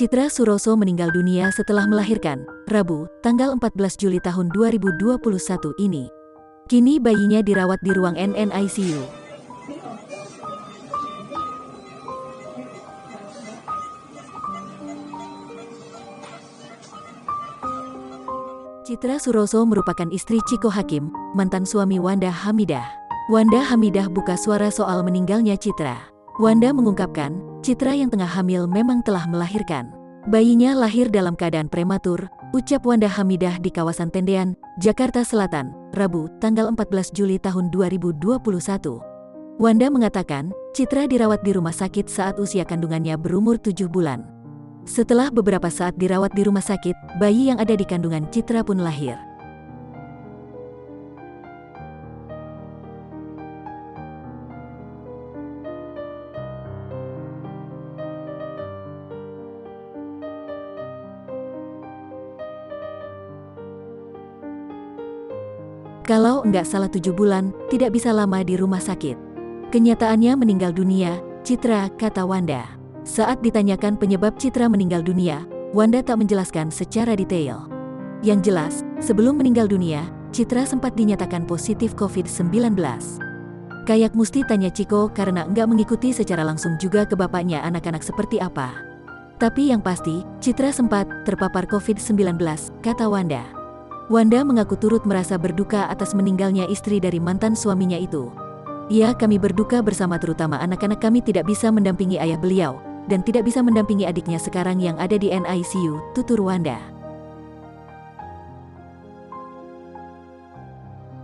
Chitra Suroso meninggal dunia setelah melahirkan, Rabu, tanggal 14 Juli tahun 2021 ini. Kini bayinya dirawat di ruang NNICU. Chitra Suroso merupakan istri Chiko Hakim, mantan suami Wanda Hamidah. Wanda Hamidah buka suara soal meninggalnya Chitra. Wanda mengungkapkan, Chitra yang tengah hamil memang telah melahirkan. Bayinya lahir dalam keadaan prematur, ucap Wanda Hamidah di kawasan Tendean, Jakarta Selatan, Rabu, tanggal 14 Juli tahun 2021. Wanda mengatakan, Chitra dirawat di rumah sakit saat usia kandungannya berumur 7 bulan. Setelah beberapa saat dirawat di rumah sakit, bayi yang ada di kandungan Chitra pun lahir. Kalau enggak salah 7 bulan, tidak bisa lama di rumah sakit. Kenyataannya meninggal dunia, Chitra, kata Wanda. Saat ditanyakan penyebab Chitra meninggal dunia, Wanda tak menjelaskan secara detail. Yang jelas, sebelum meninggal dunia, Chitra sempat dinyatakan positif COVID-19. Kayak mesti tanya Chiko karena enggak mengikuti secara langsung juga ke bapaknya anak-anak seperti apa. Tapi yang pasti, Chitra sempat terpapar COVID-19, kata Wanda. Wanda mengaku turut merasa berduka atas meninggalnya istri dari mantan suaminya itu. Ya, kami berduka bersama, terutama anak-anak kami tidak bisa mendampingi ayah beliau, dan tidak bisa mendampingi adiknya sekarang yang ada di NICU, tutur Wanda.